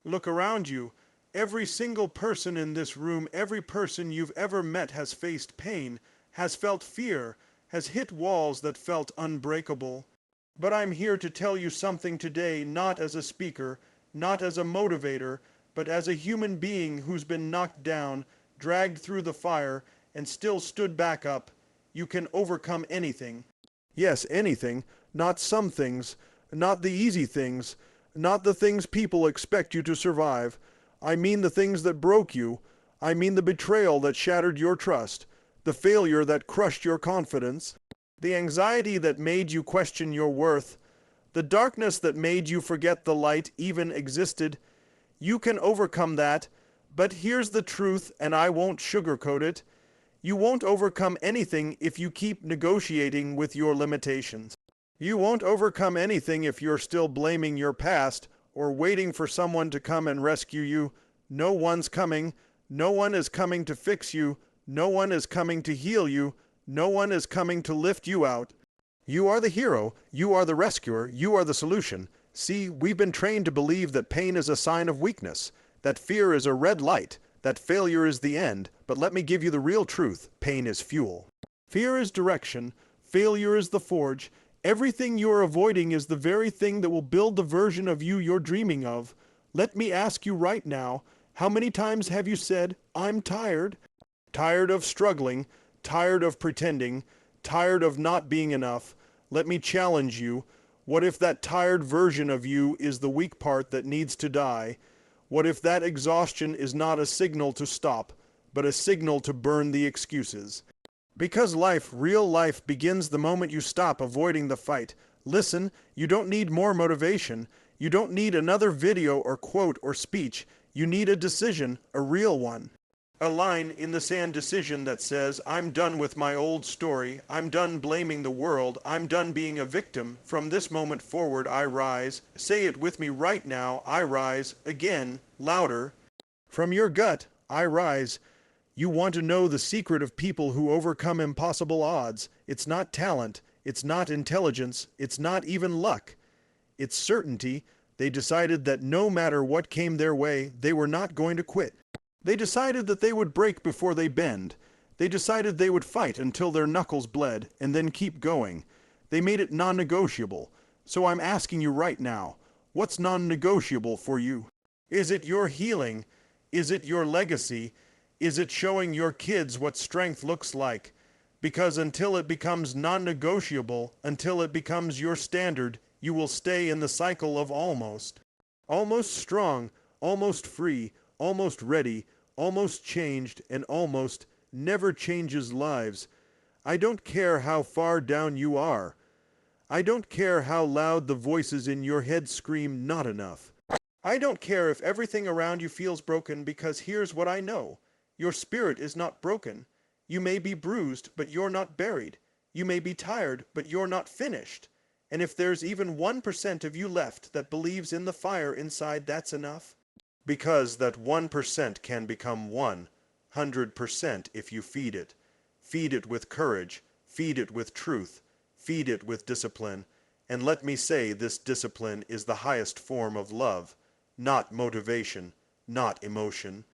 Look around you. Every single person in this room, every person you've ever met has faced pain, has felt fear, has hit walls that felt unbreakable. But I'm here to tell you something today, not as a speaker, not as a motivator, but as a human being who's been knocked down, dragged through the fire, and still stood back up. You can overcome anything. Yes, anything, not some things, not the easy things, not the things people expect you to survive. I mean the things that broke you. I mean the betrayal that shattered your trust, the failure that crushed your confidence, the anxiety that made you question your worth, the darkness that made you forget the light even existed. You can overcome that, but here's the truth, and I won't sugarcoat it. You won't overcome anything if you keep negotiating with your limitations. You won't overcome anything if you're still blaming your past or waiting for someone to come and rescue you. No one's coming. No one is coming to fix you. No one is coming to heal you. No one is coming to lift you out. You are the hero. You are the rescuer. You are the solution. See, we've been trained to believe that pain is a sign of weakness, that fear is a red light, that failure is the end. But let me give you the real truth. Pain is fuel. Fear is direction. Failure is the forge. Everything you are avoiding is the very thing that will build the version of you you're dreaming of. Let me ask you right now, how many times have you said, "I'm tired"? Tired of struggling, tired of pretending, tired of not being enough. Let me challenge you. What if that tired version of you is the weak part that needs to die? What if that exhaustion is not a signal to stop, but a signal to burn the excuses? Because life, real life, begins the moment you stop avoiding the fight. Listen, you don't need more motivation. You don't need another video or quote or speech. You need a decision, a real one. A line in the sand decision that says, "I'm done with my old story. I'm done blaming the world. I'm done being a victim. From this moment forward, I rise." Say it with me right now. I rise. Again, louder. From your gut, I rise. You want to know the secret of people who overcome impossible odds. It's not talent. It's not intelligence. It's not even luck. It's certainty. They decided that no matter what came their way, they were not going to quit. They decided that they would break before they bend. They decided they would fight until their knuckles bled and then keep going. They made it non-negotiable. So I'm asking you right now, what's non-negotiable for you? Is it your healing? Is it your legacy? Is it showing your kids what strength looks like? Because until it becomes non-negotiable, until it becomes your standard, you will stay in the cycle of almost. Almost strong, almost free, almost ready, almost changed, and almost never changes lives. I don't care how far down you are. I don't care how loud the voices in your head scream not enough. I don't care if everything around you feels broken, because here's what I know. Your spirit is not broken. You may be bruised, but you're not buried. You may be tired, but you're not finished. And if there's even 1% of you left that believes in the fire inside, that's enough. Because that 1% can become 100% if you feed it. Feed it with courage. Feed it with truth. Feed it with discipline. And let me say, this discipline is the highest form of love, not motivation, not emotion.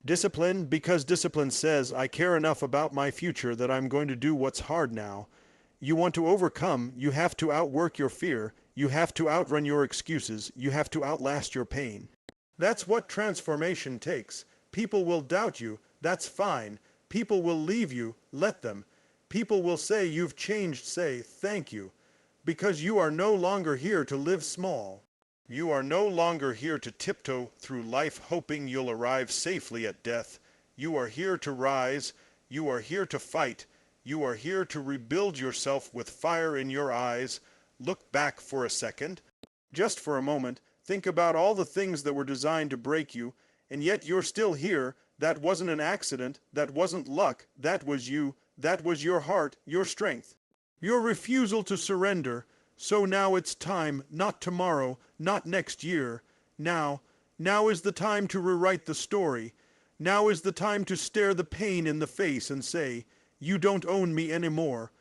Discipline, because discipline says, I care enough about my future that I'm going to do what's hard now. You want to overcome, you have to outwork your fear, you have to outrun your excuses, you have to outlast your pain. That's what transformation takes. People will doubt you, that's fine. People will leave you, let them. People will say you've changed, say thank you. Because you are no longer here to live small. You are no longer here to tiptoe through life hoping you'll arrive safely at death. You are here to rise. You are here to fight. You are here to rebuild yourself with fire in your eyes. Look back for a second. Just for a moment, think about all the things that were designed to break you, and yet you're still here. That wasn't an accident. That wasn't luck. That was you. That was your heart, your strength. Your refusal to surrender. So now it's time, not tomorrow, not next year. Now is the time to rewrite the story. Now is the time to stare the pain in the face and say, you don't own me anymore.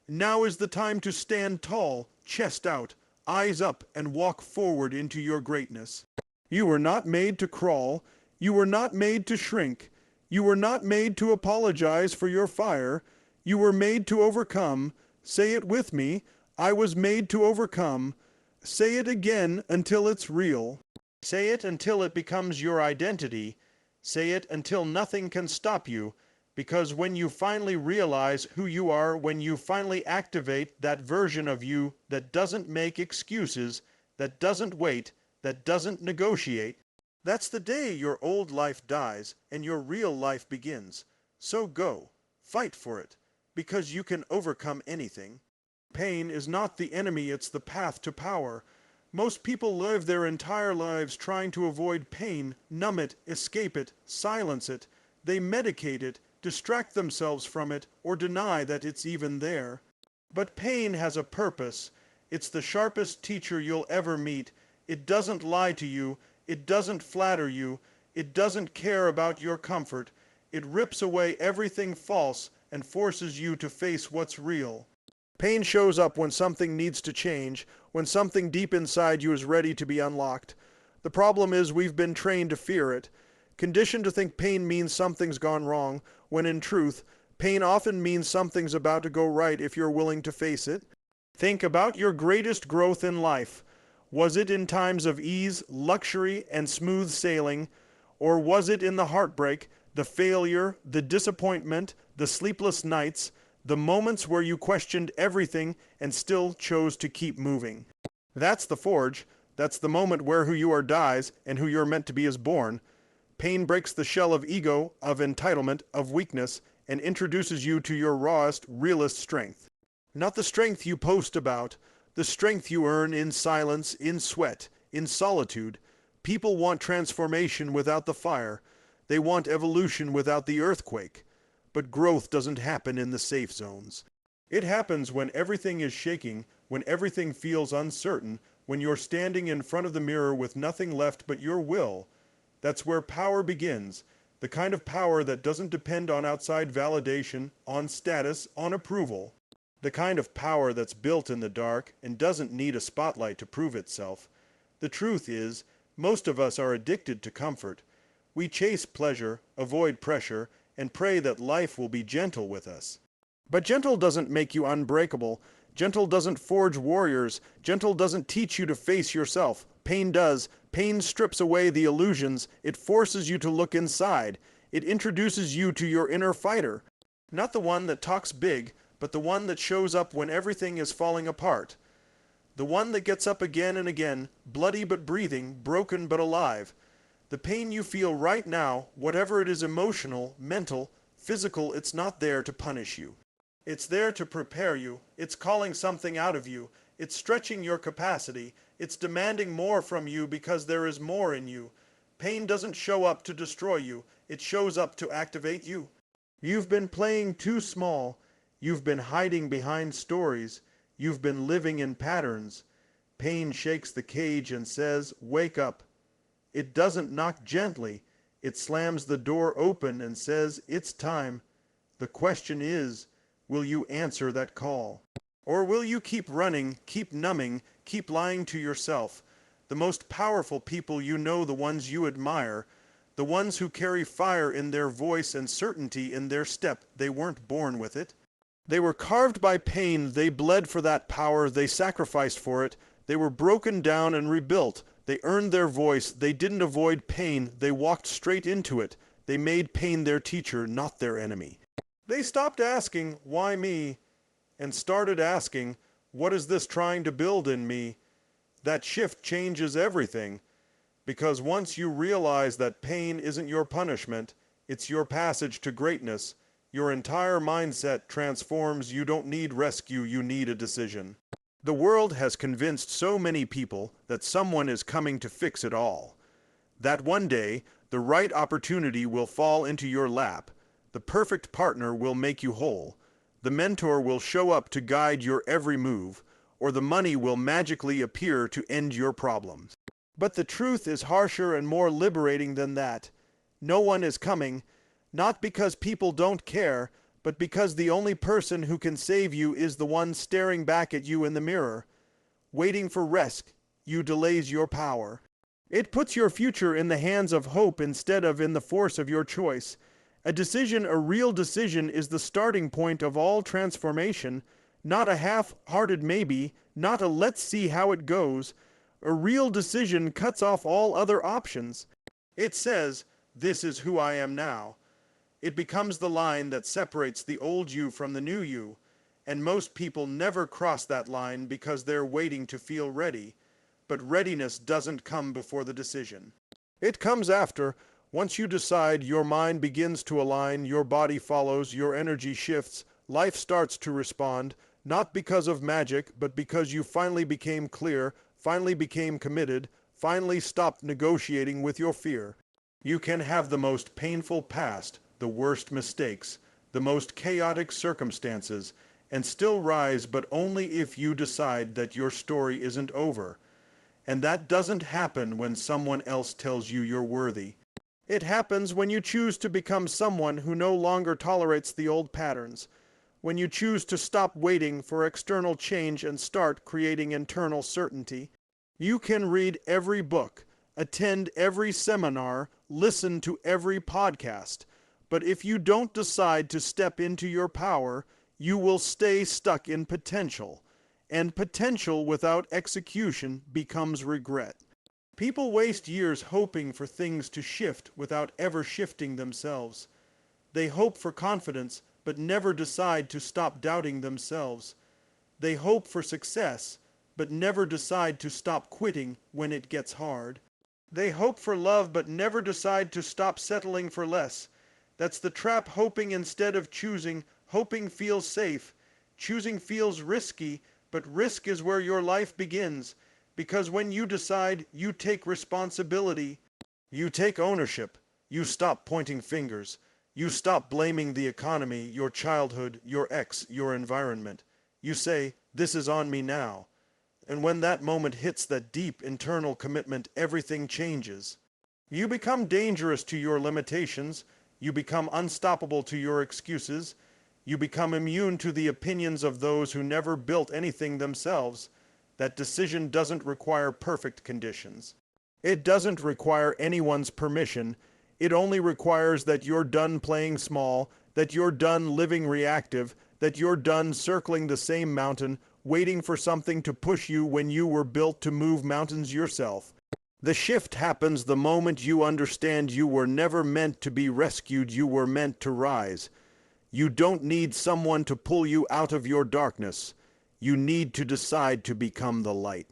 Now is the time to stand tall, chest out, eyes up, and walk forward into your greatness. You were not made to crawl. You were not made to shrink. You were not made to apologize for your fire. You were made to overcome. Say it with me. I was made to overcome. Say it again until it's real. Say it until it becomes your identity. Say it until nothing can stop you. Because when you finally realize who you are, when you finally activate that version of you that doesn't make excuses, that doesn't wait, that doesn't negotiate, that's the day your old life dies and your real life begins. So go, fight for it, because you can overcome anything. Pain is not the enemy, it's the path to power. Most people live their entire lives trying to avoid pain, numb it, escape it, silence it. They medicate it, distract themselves from it, or deny that it's even there. But pain has a purpose. It's the sharpest teacher you'll ever meet. It doesn't lie to you. It doesn't flatter you. It doesn't care about your comfort. It rips away everything false and forces you to face what's real. Pain shows up when something needs to change, when something deep inside you is ready to be unlocked. The problem is we've been trained to fear it, conditioned to think pain means something's gone wrong, when in truth, pain often means something's about to go right if you're willing to face it. Think about your greatest growth in life. Was it in times of ease, luxury, and smooth sailing, or was it in the heartbreak, the failure, the disappointment, the sleepless nights, the moments where you questioned everything and still chose to keep moving? That's the forge. That's the moment where who you are dies and who you're meant to be is born. Pain breaks the shell of ego, of entitlement, of weakness, and introduces you to your rawest, realest strength. Not the strength you post about, the strength you earn in silence, in sweat, in solitude. People want transformation without the fire. They want evolution without the earthquake. But growth doesn't happen in the safe zones. It happens when everything is shaking, when everything feels uncertain, when you're standing in front of the mirror with nothing left but your will. That's where power begins, the kind of power that doesn't depend on outside validation, on status, on approval. The kind of power that's built in the dark and doesn't need a spotlight to prove itself. The truth is, most of us are addicted to comfort. We chase pleasure, avoid pressure, and pray that life will be gentle with us. But gentle doesn't make you unbreakable. Gentle doesn't forge warriors. Gentle doesn't teach you to face yourself. Pain does. Pain strips away the illusions. It forces you to look inside. It introduces you to your inner fighter. Not the one that talks big, but the one that shows up when everything is falling apart. The one that gets up again and again, bloody but breathing, broken but alive. The pain you feel right now, whatever it is, emotional, mental, physical, it's not there to punish you. It's there to prepare you. It's calling something out of you. It's stretching your capacity. It's demanding more from you because there is more in you. Pain doesn't show up to destroy you. It shows up to activate you. You've been playing too small. You've been hiding behind stories. You've been living in patterns. Pain shakes the cage and says, "Wake up." It doesn't knock gently. It slams the door open and says, "It's time." The question is, will you answer that call? Or will you keep running, keep numbing, keep lying to yourself? The most powerful people you know, the ones you admire, the ones who carry fire in their voice and certainty in their step, they weren't born with it. They were carved by pain. They bled for that power. They sacrificed for it. They were broken down and rebuilt. They earned their voice. They didn't avoid pain. They walked straight into it. They made pain their teacher, not their enemy. They stopped asking, "Why me?" and started asking, "What is this trying to build in me?" That shift changes everything. Because once you realize that pain isn't your punishment, it's your passage to greatness, your entire mindset transforms. You don't need rescue, you need a decision. The world has convinced so many people that someone is coming to fix it all. That one day, the right opportunity will fall into your lap. The perfect partner will make you whole. The mentor will show up to guide your every move, or the money will magically appear to end your problems. But the truth is harsher and more liberating than that. No one is coming, not because people don't care, but because the only person who can save you is the one staring back at you in the mirror. Waiting for rescue delays your power. It puts your future in the hands of hope instead of in the force of your choice. A decision, a real decision, is the starting point of all transformation, not a half-hearted maybe, not a let's see how it goes. A real decision cuts off all other options. It says, "This is who I am now." It becomes the line that separates the old you from the new you, and most people never cross that line because they're waiting to feel ready. But readiness doesn't come before the decision. It comes after. Once you decide, your mind begins to align, your body follows, your energy shifts, life starts to respond, not because of magic, but because you finally became clear, finally became committed, finally stopped negotiating with your fear. You can have the most painful past, the worst mistakes, the most chaotic circumstances, and still rise, but only if you decide that your story isn't over. And that doesn't happen when someone else tells you you're worthy. It happens when you choose to become someone who no longer tolerates the old patterns, when you choose to stop waiting for external change and start creating internal certainty. You can read every book, attend every seminar, listen to every podcast, but if you don't decide to step into your power, you will stay stuck in potential. And potential without execution becomes regret. People waste years hoping for things to shift without ever shifting themselves. They hope for confidence, but never decide to stop doubting themselves. They hope for success, but never decide to stop quitting when it gets hard. They hope for love, but never decide to stop settling for less. That's the trap. Hoping instead of choosing. Hoping feels safe. Choosing feels risky. But risk is where your life begins, because when you decide, you take responsibility. You take ownership. You stop pointing fingers. You stop blaming the economy, your childhood, your ex, your environment. You say, "This is on me now." And when that moment hits that deep internal commitment, everything changes. You become dangerous to your limitations. You become unstoppable to your excuses. You become immune to the opinions of those who never built anything themselves. That decision doesn't require perfect conditions. It doesn't require anyone's permission. It only requires that you're done playing small, that you're done living reactive, that you're done circling the same mountain, waiting for something to push you when you were built to move mountains yourself. The shift happens the moment you understand you were never meant to be rescued, you were meant to rise. You don't need someone to pull you out of your darkness. You need to decide to become the light.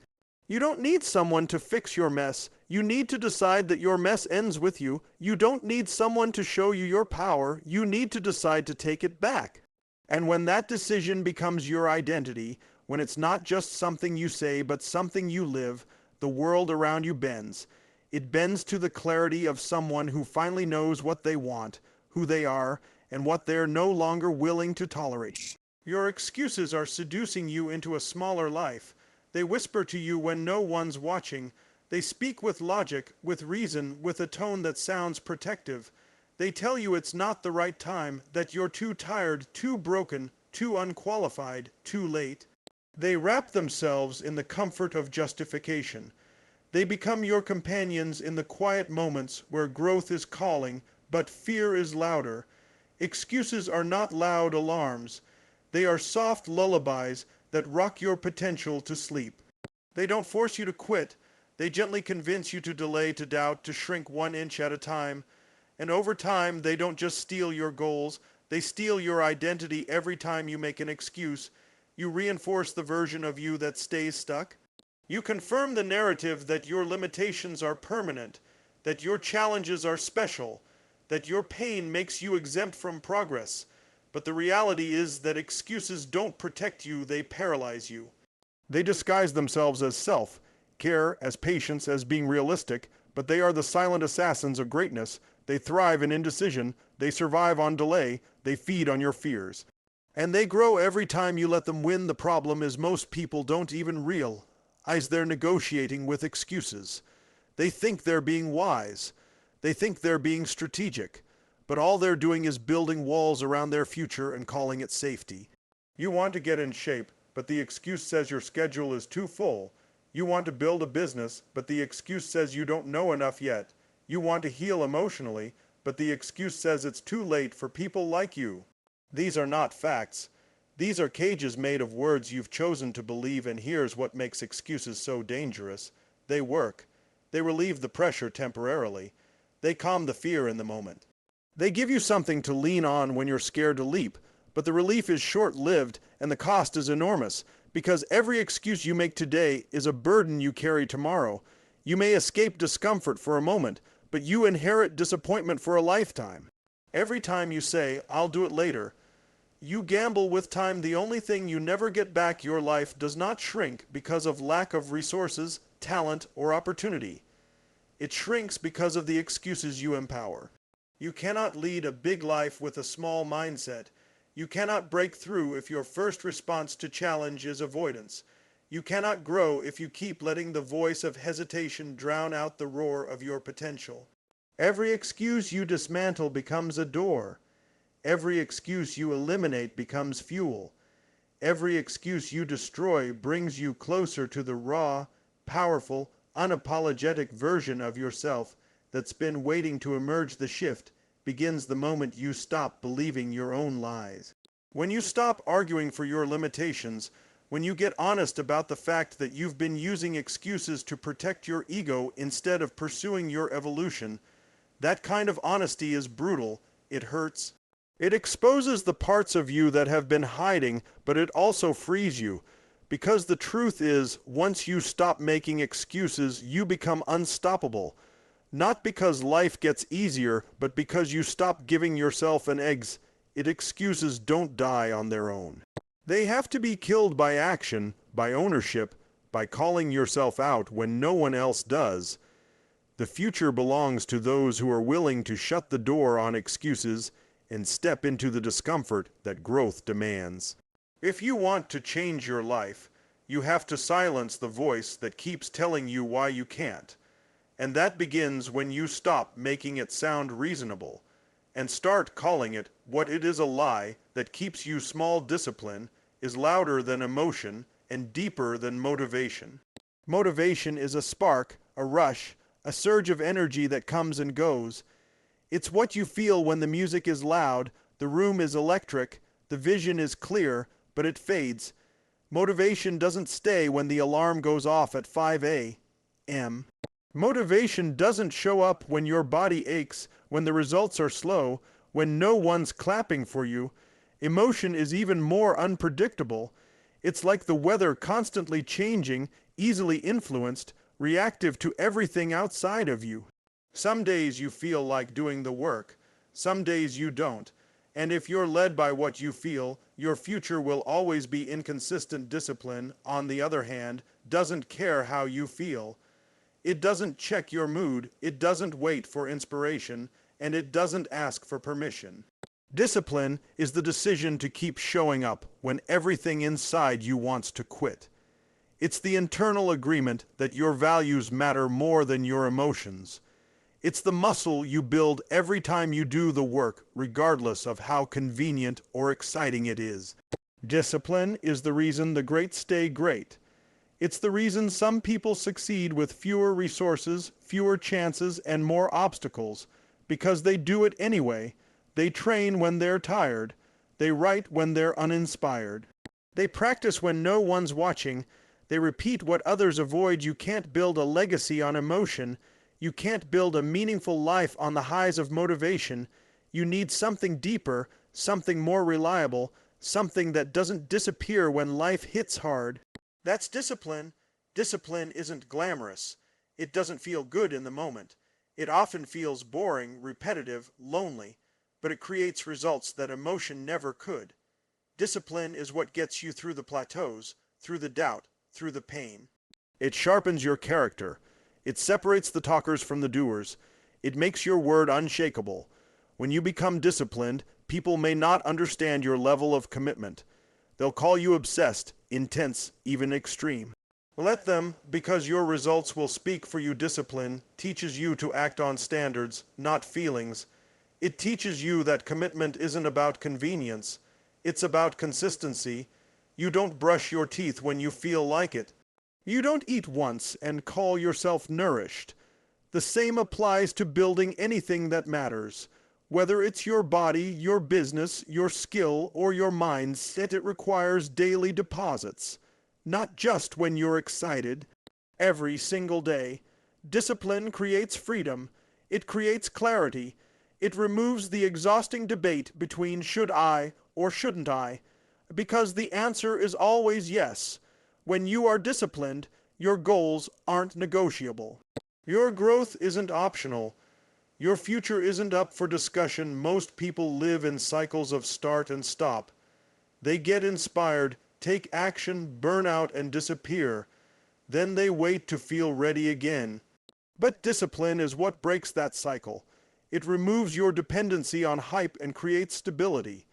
You don't need someone to fix your mess. You need to decide that your mess ends with you. You don't need someone to show you your power. You need to decide to take it back. And when that decision becomes your identity, when it's not just something you say but something you live, the world around you bends. It bends to the clarity of someone who finally knows what they want, who they are, and what they're no longer willing to tolerate. Your excuses are seducing you into a smaller life. They whisper to you when no one's watching. They speak with logic, with reason, with a tone that sounds protective. They tell you it's not the right time, that you're too tired, too broken, too unqualified, too late. They wrap themselves in the comfort of justification. They become your companions in the quiet moments where growth is calling, but fear is louder. Excuses are not loud alarms. They are soft lullabies that rock your potential to sleep. They don't force you to quit. They gently convince you to delay, to doubt, to shrink 1 inch at a time. And over time, they don't just steal your goals. They steal your identity every time you make an excuse. You reinforce the version of you that stays stuck. You confirm the narrative that your limitations are permanent, that your challenges are special, that your pain makes you exempt from progress. But the reality is that excuses don't protect you, they paralyze you. They disguise themselves as self, care, as patience, as being realistic, but they are the silent assassins of greatness. They thrive in indecision, they survive on delay, they feed on your fears. And they grow every time you let them win. The problem is most people don't even realize they're negotiating with excuses. They think they're being wise. They think they're being strategic, but all they're doing is building walls around their future and calling it safety. You want to get in shape, but the excuse says your schedule is too full. You want to build a business, but the excuse says you don't know enough yet. You want to heal emotionally, but the excuse says it's too late for people like you. These are not facts. These are cages made of words you've chosen to believe, and here's what makes excuses so dangerous. They work. They relieve the pressure temporarily. They calm the fear in the moment. They give you something to lean on when you're scared to leap, but the relief is short-lived and the cost is enormous, because every excuse you make today is a burden you carry tomorrow. You may escape discomfort for a moment, but you inherit disappointment for a lifetime. Every time you say, "I'll do it later," you gamble with time. The only thing you never get back. Your life does not shrink because of lack of resources, talent, or opportunity. It shrinks because of the excuses you empower. You cannot lead a big life with a small mindset. You cannot break through if your first response to challenge is avoidance. You cannot grow if you keep letting the voice of hesitation drown out the roar of your potential. Every excuse you dismantle becomes a door. Every excuse you eliminate becomes fuel. Every excuse you destroy brings you closer to the raw, powerful, unapologetic version of yourself that's been waiting to emerge. The shift begins the moment you stop believing your own lies. When you stop arguing for your limitations, when you get honest about the fact that you've been using excuses to protect your ego instead of pursuing your evolution, that kind of honesty is brutal. It hurts. It exposes the parts of you that have been hiding, but it also frees you. Because the truth is, once you stop making excuses, you become unstoppable. Not because life gets easier, but because you stop giving yourself an eggs. Excuses don't die on their own. They have to be killed by action, by ownership, by calling yourself out when no one else does. The future belongs to those who are willing to shut the door on excuses and step into the discomfort that growth demands. If you want to change your life, you have to silence the voice that keeps telling you why you can't. And that begins when you stop making it sound reasonable and start calling it what it is: a lie that keeps you small. Discipline is louder than emotion and deeper than motivation. Motivation is a spark, a rush, a surge of energy that comes and goes. It's what you feel when the music is loud, the room is electric, the vision is clear, but it fades. Motivation doesn't stay when the alarm goes off at 5 a.m. Motivation doesn't show up when your body aches, when the results are slow, when no one's clapping for you. Emotion is even more unpredictable. It's like the weather, constantly changing, easily influenced, reactive to everything outside of you. Some days you feel like doing the work. Some days you don't. And if you're led by what you feel, your future will always be inconsistent. Discipline, on the other hand, doesn't care how you feel. It doesn't check your mood, it doesn't wait for inspiration, and it doesn't ask for permission. Discipline is the decision to keep showing up when everything inside you wants to quit. It's the internal agreement that your values matter more than your emotions. It's the muscle you build every time you do the work, regardless of how convenient or exciting it is. Discipline is the reason the great stay great. It's the reason some people succeed with fewer resources, fewer chances, and more obstacles, because they do it anyway. They train when they're tired. They write when they're uninspired. They practice when no one's watching. They repeat what others avoid. You can't build a legacy on emotion. You can't build a meaningful life on the highs of motivation. You need something deeper, something more reliable, something that doesn't disappear when life hits hard. That's discipline. Discipline isn't glamorous. It doesn't feel good in the moment. It often feels boring, repetitive, lonely, but it creates results that emotion never could. Discipline is what gets you through the plateaus, through the doubt, through the pain. It sharpens your character. It separates the talkers from the doers. It makes your word unshakable. When you become disciplined, people may not understand your level of commitment. They'll call you obsessed, intense, even extreme. Let them, because your results will speak for you. Discipline teaches you to act on standards, not feelings. It teaches you that commitment isn't about convenience. It's about consistency. You don't brush your teeth when you feel like it. You don't eat once and call yourself nourished. The same applies to building anything that matters. Whether it's your body, your business, your skill, or your mindset, it requires daily deposits. Not just when you're excited. Every single day. Discipline creates freedom. It creates clarity. It removes the exhausting debate between should I or shouldn't I, because the answer is always yes. When you are disciplined, your goals aren't negotiable. Your growth isn't optional. Your future isn't up for discussion. Most people live in cycles of start and stop. They get inspired, take action, burn out, and disappear. Then they wait to feel ready again. But discipline is what breaks that cycle. It removes your dependency on hype and creates stability.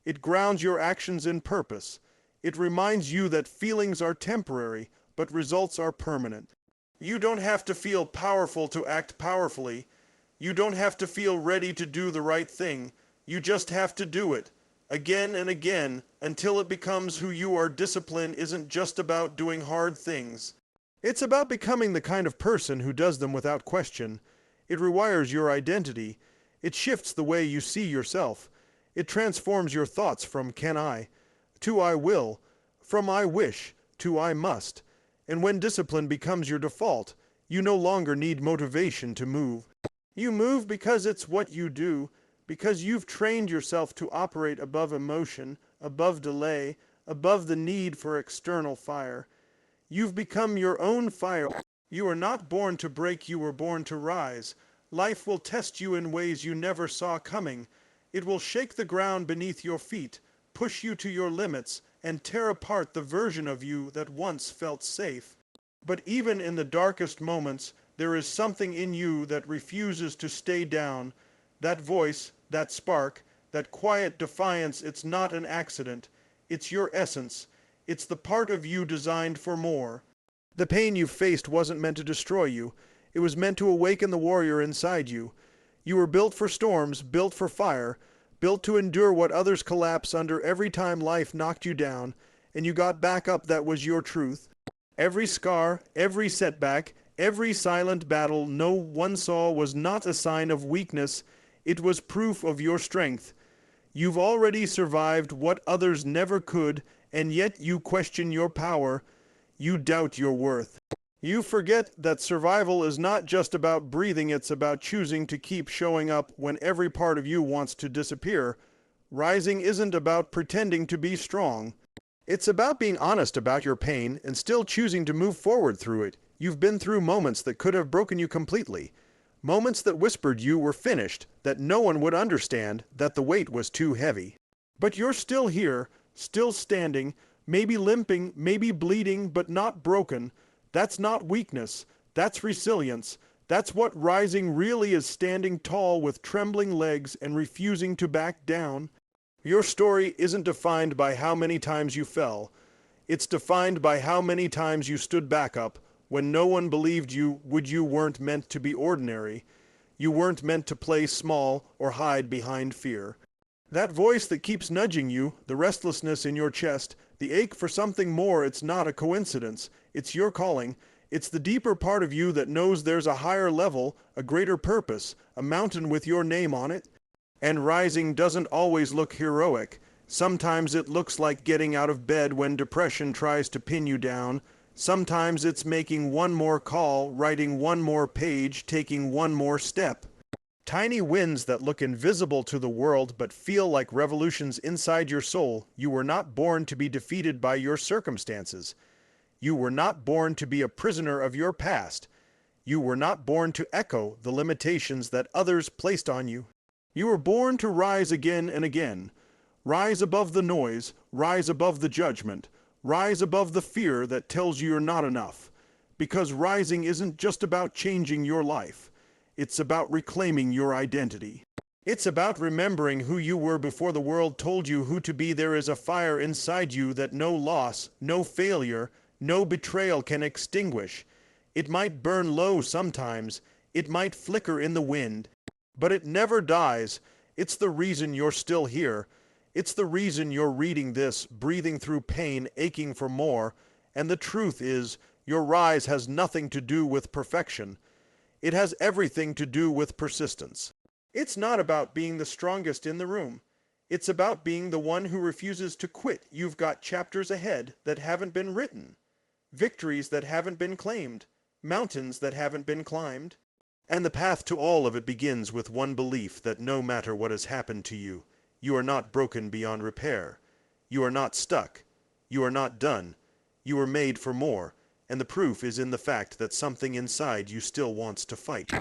It grounds your actions in purpose. It reminds you that feelings are temporary, but results are permanent. You don't have to feel powerful to act powerfully. You don't have to feel ready to do the right thing. You just have to do it, again and again, until it becomes who you are. Discipline isn't just about doing hard things. It's about becoming the kind of person who does them without question. It rewires your identity. It shifts the way you see yourself. It transforms your thoughts from can I to I will, from I wish to I must. And when discipline becomes your default, you no longer need motivation to move. You move because it's what you do, because you've trained yourself to operate above emotion, above delay, above the need for external fire. You've become your own fire. You are not born to break, you were born to rise. Life will test you in ways you never saw coming. It will shake the ground beneath your feet, push you to your limits, and tear apart the version of you that once felt safe. But even in the darkest moments, there is something in you that refuses to stay down. That voice, that spark, that quiet defiance, it's not an accident. It's your essence. It's the part of you designed for more. The pain you faced wasn't meant to destroy you. It was meant to awaken the warrior inside you. You were built for storms, built for fire, built to endure what others collapse under. Every time life knocked you down, and you got back up, that was your truth. Every scar, every setback, every silent battle no one saw was not a sign of weakness. It was proof of your strength. You've already survived what others never could, and yet you question your power. You doubt your worth. You forget that survival is not just about breathing, it's about choosing to keep showing up when every part of you wants to disappear. Rising isn't about pretending to be strong. It's about being honest about your pain and still choosing to move forward through it. You've been through moments that could have broken you completely. Moments that whispered you were finished, that no one would understand, that the weight was too heavy. But you're still here, still standing, maybe limping, maybe bleeding, but not broken. That's not weakness. That's resilience. That's what rising really is, standing tall with trembling legs and refusing to back down. Your story isn't defined by how many times you fell. It's defined by how many times you stood back up when no one believed you. You weren't meant to be ordinary. You weren't meant to play small or hide behind fear. That voice that keeps nudging you, the restlessness in your chest, the ache for something more, it's not a coincidence. It's your calling. It's the deeper part of you that knows there's a higher level, a greater purpose, a mountain with your name on it. And rising doesn't always look heroic. Sometimes it looks like getting out of bed when depression tries to pin you down. Sometimes it's making one more call, writing one more page, taking one more step. Tiny wins that look invisible to the world but feel like revolutions inside your soul. You were not born to be defeated by your circumstances. You were not born to be a prisoner of your past. You were not born to echo the limitations that others placed on you. You were born to rise again and again. Rise above the noise, rise above the judgment, rise above the fear that tells you you're not enough. Because rising isn't just about changing your life. It's about reclaiming your identity. It's about remembering who you were before the world told you who to be. There is a fire inside you that no loss, no failure, no betrayal can extinguish. It might burn low sometimes. It might flicker in the wind. But it never dies. It's the reason you're still here. It's the reason you're reading this, breathing through pain, aching for more. And the truth is, Your rise has nothing to do with perfection. It has everything to do with persistence. It's not about being the strongest in the room. It's about being the one who refuses to quit. You've got chapters ahead that haven't been written, victories that haven't been claimed, mountains that haven't been climbed. And the path to all of it begins with one belief that no matter what has happened to you, you are not broken beyond repair. You are not stuck. You are not done. You were made for more, and the proof is in the fact that something inside you still wants to fight.